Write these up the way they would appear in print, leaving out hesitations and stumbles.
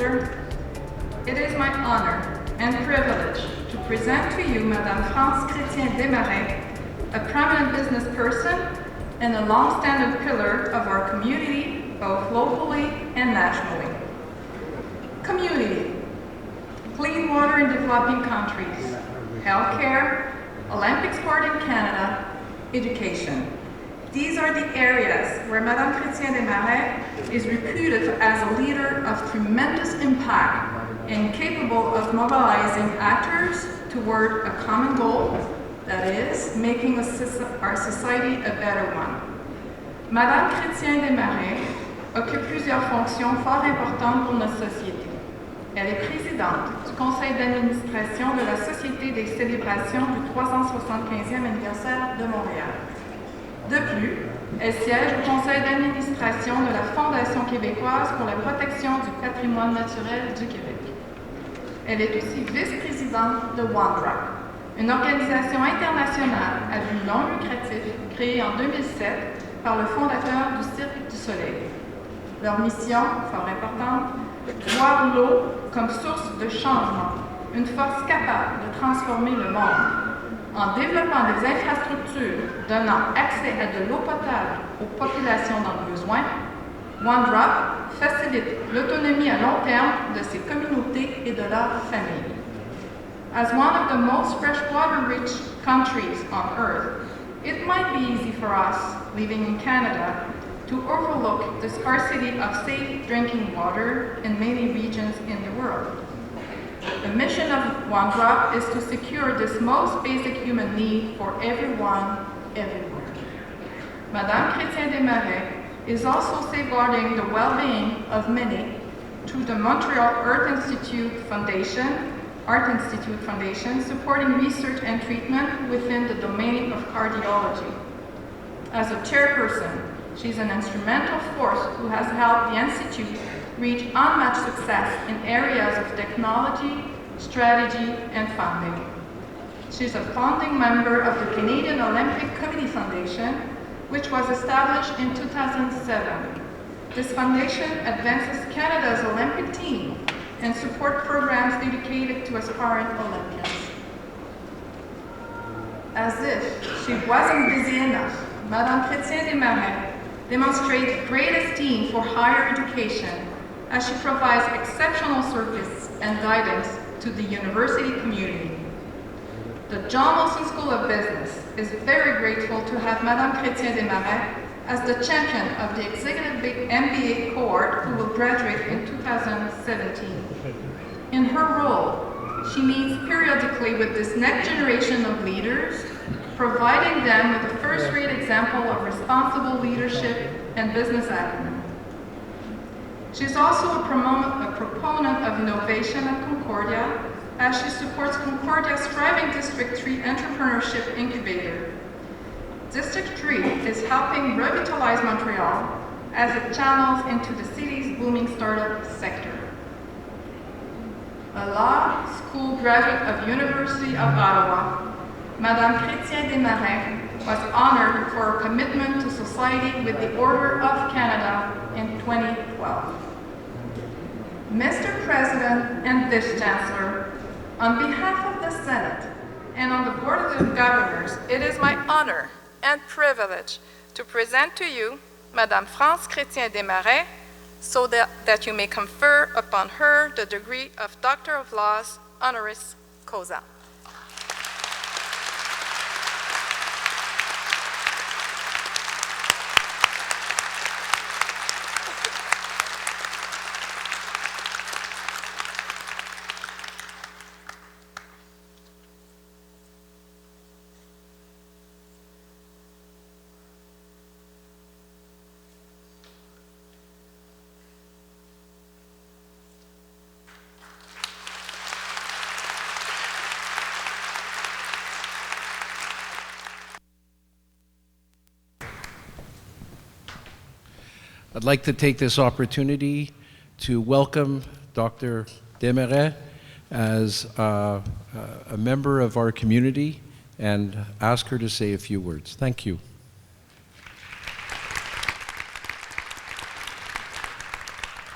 Chancellor, it is my honor and privilege to present to you Madame France Chrétien Desmarais, a prominent business person and a long-standing pillar of our community, both locally and nationally. Community, clean water in developing countries, healthcare, Olympic sport in Canada, education. These are the areas where Madame Chrétien Desmarais is reputed as a leader of tremendous impact and capable of mobilizing actors toward a common goal, that is, making our society a better one. Madame Chrétien Desmarais occupe plusieurs fonctions fort importantes pour notre société. Elle est présidente du conseil d'administration de la Société des célébrations du 375e anniversaire de Montréal. De plus, elle siège au conseil d'administration de la Fondation québécoise pour la protection du patrimoine naturel du Québec. Elle est aussi vice-présidente de OneDrop, une organisation internationale à but non lucratif créée en 2007 par le fondateur du Cirque du Soleil. Leur mission, fort importante, voir l'eau comme source de changement, une force capable de transformer le monde. En développant des infrastructures donnant accès à de l'eau potable aux populations dans le besoin, OneDrop facilite l'autonomie à long terme de ces communautés et de leurs familles. As one of the most freshwater-rich countries on Earth, it might be easy for us, living in Canada, to overlook the scarcity of safe drinking water in many regions in the world. The mission of OneDrop is to secure this most basic human need for everyone, everywhere. Madame Chrétien Desmarais is also safeguarding the well-being of many through the Montreal Art Institute Foundation, supporting research and treatment within the domain of cardiology. As a chairperson, she's an instrumental force who has helped the Institute reach unmatched success in areas of technology, strategy, and funding. She's a founding member of the Canadian Olympic Committee Foundation, which was established in 2007. This foundation advances Canada's Olympic team and support programs dedicated to aspiring Olympians. As if she wasn't busy enough, Madame Chrétien Desmarais demonstrates great esteem for higher education as she provides exceptional service and guidance to the university community. The John Molson School of Business is very grateful to have Madame Chrétien Desmarais as the champion of the Executive MBA cohort who will graduate in 2017. In her role, she meets periodically with this next generation of leaders, providing them with a first-rate example of responsible leadership and business acumen. She's also a proponent of innovation at Concordia, as she supports Concordia's Thriving District 3 Entrepreneurship Incubator. District 3 is helping revitalize Montreal as it channels into the city's booming startup sector. A law school graduate of University of Ottawa, Madame Chrétien Desmarais was honored for her commitment to society with the Order of Canada in 2012. Mr. President and Vice-Chancellor, on behalf of the Senate and on the Board of Governors, it is my honor and privilege to present to you Madame France Chrétien Desmarais so that you may confer upon her the degree of Doctor of Laws honoris causa. I'd like to take this opportunity to welcome Dr. Desmarais as a member of our community and ask her to say a few words. Thank you.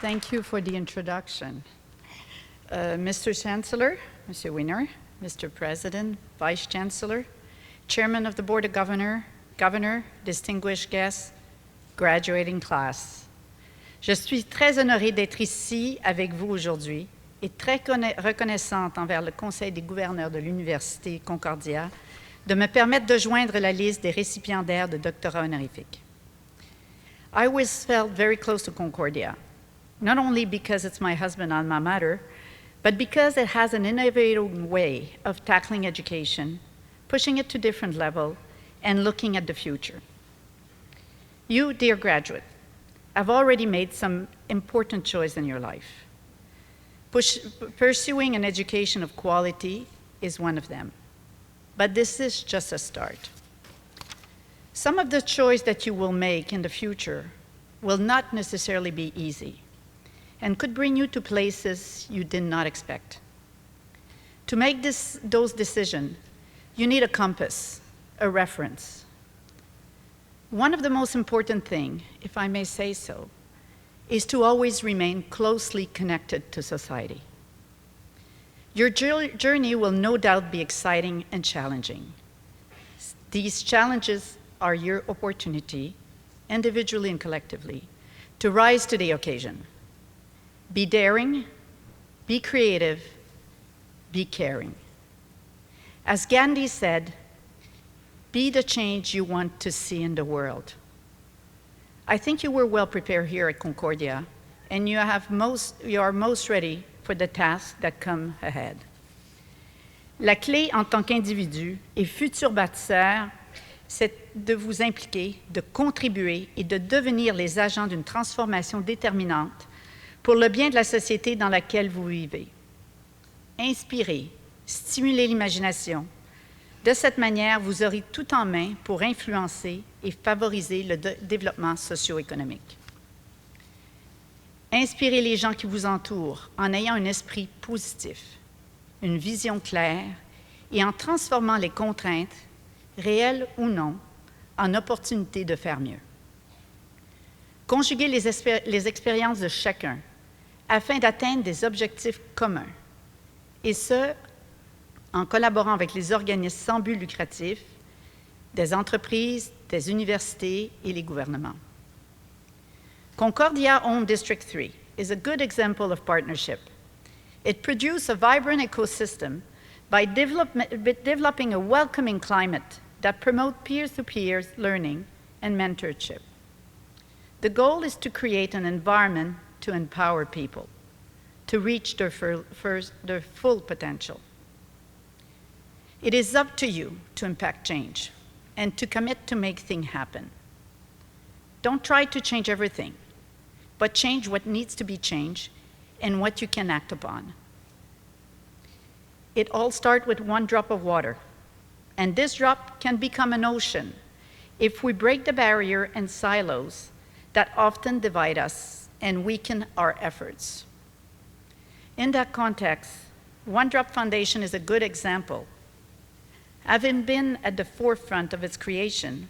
Thank you for the introduction. Mr. Chancellor, Mr. Wiener, Mr. President, Vice Chancellor, Chairman of the Board of Governor, distinguished guests, graduating class. Je suis très honorée d'être ici avec vous aujourd'hui et très reconnaissante envers le Conseil des gouverneurs de l'Université Concordia de me permettre de joindre la liste des récipiendaires de doctorat honorifique. I always felt very close to Concordia, not only because it's my husband alma mater, but because it has an innovative way of tackling education, pushing it to different level, and looking at the future. You, dear graduate, have already made some important choice in your life. Pursuing an education of quality is one of them, but this is just a start. Some of the choice that you will make in the future will not necessarily be easy and could bring you to places you did not expect. To make those decisions, you need a compass, a reference. One of the most important things, if I may say so, is to always remain closely connected to society. Your journey will no doubt be exciting and challenging. These challenges are your opportunity, individually and collectively, to rise to the occasion. Be daring, be creative, be caring. As Gandhi said, be the change you want to see in the world. I think you were well prepared here at Concordia, and you are most ready for the tasks that come ahead. La clé en tant qu'individu et futur bâtisseur, c'est de vous impliquer, de contribuer et de devenir les agents d'une transformation déterminante pour le bien de la société dans laquelle vous vivez. Inspirez, stimulez l'imagination. De cette manière, vous aurez tout en main pour influencer et favoriser le développement socio-économique. Inspirez les gens qui vous entourent en ayant un esprit positif, une vision claire et en transformant les contraintes, réelles ou non, en opportunités de faire mieux. Conjuguez les expériences de chacun afin d'atteindre des objectifs communs, et ce, en collaborant avec les organismes sans but lucratif, des entreprises, des universités et les gouvernements. Concordia Home District 3 is a good example of partnership. It produced a vibrant ecosystem by developing a welcoming climate that promotes peer-to-peer learning and mentorship. The goal is to create an environment to empower people, to reach their full potential. It is up to you to impact change and to commit to make things happen. Don't try to change everything, but change what needs to be changed and what you can act upon. It all starts with one drop of water, and this drop can become an ocean if we break the barrier and silos that often divide us and weaken our efforts. In that context, One Drop Foundation is a good example. Having been at the forefront of its creation,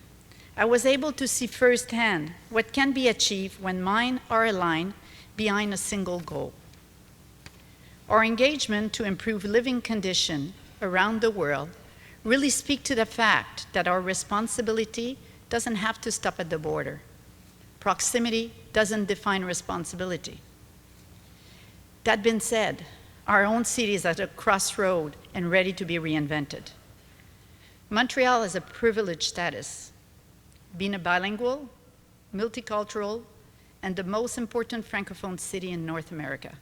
I was able to see firsthand what can be achieved when minds are aligned behind a single goal. Our engagement to improve living conditions around the world really speak to the fact that our responsibility doesn't have to stop at the border. Proximity doesn't define responsibility. That being said, our own city is at a crossroad and ready to be reinvented. Montreal has a privileged status, being a bilingual, multicultural, and the most important Francophone city in North America.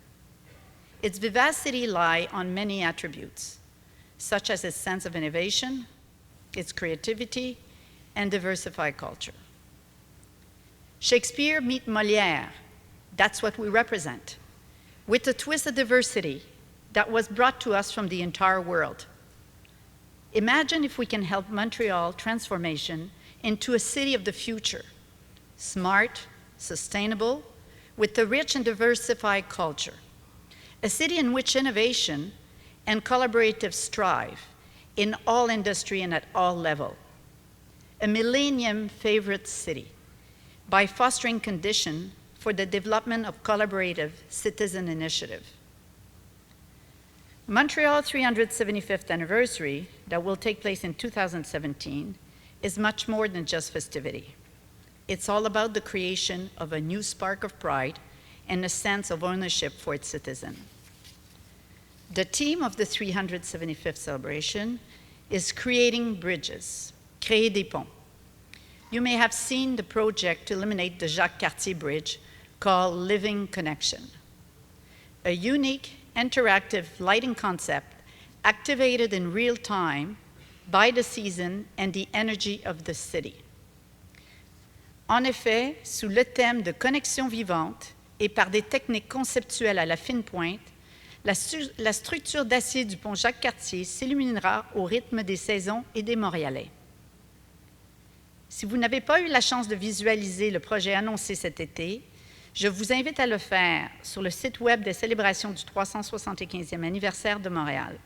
Its vivacity lies on many attributes, such as its sense of innovation, its creativity, and diversified culture. Shakespeare meet Molière, that's what we represent, with a twist of diversity that was brought to us from the entire world. Imagine if we can help Montreal transformation into a city of the future, smart, sustainable, with a rich and diversified culture, a city in which innovation and collaborative strive in all industry and at all levels, a millennium favorite city, by fostering conditions for the development of collaborative citizen initiative. Montreal 375th anniversary, that will take place in 2017, is much more than just festivity. It's all about the creation of a new spark of pride and a sense of ownership for its citizens. The theme of the 375th celebration is creating bridges, créer des ponts. You may have seen the project to eliminate the Jacques Cartier Bridge called Living Connection, a unique interactive lighting concept activated in real time by the season and the energy of the city. En effet, sous le thème de connexion vivante et par des techniques conceptuelles à la fine pointe, la structure d'acier du pont Jacques-Cartier s'illuminera au rythme des saisons et des Montréalais. Si vous n'avez pas eu la chance de visualiser le projet annoncé cet été, je vous invite à le faire sur le site web des célébrations du 375e anniversaire de Montréal.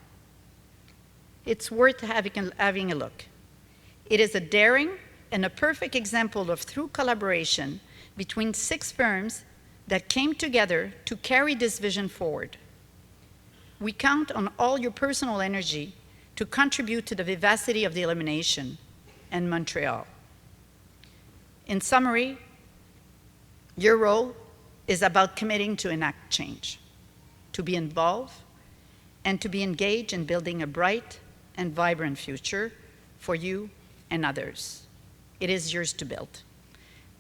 It's worth having a look. It is a daring and a perfect example of true collaboration between 6 firms that came together to carry this vision forward. We count on all your personal energy to contribute to the vivacity of the illumination and Montreal. In summary, your role is about committing to enact change, to be involved, and to be engaged in building a bright and vibrant future for you and others. It is yours to build.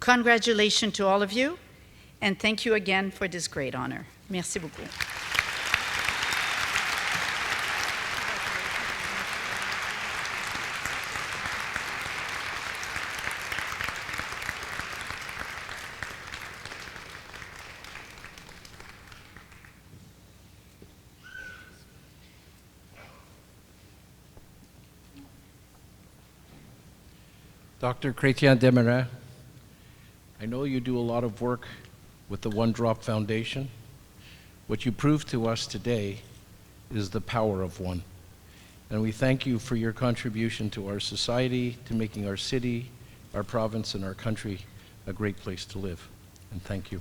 Congratulations to all of you, and thank you again for this great honor. Merci beaucoup. Dr. Chrétien Desmarais, I know you do a lot of work with the One Drop Foundation. What you proved to us today is the power of one. And we thank you for your contribution to our society, to making our city, our province, and our country a great place to live. And thank you.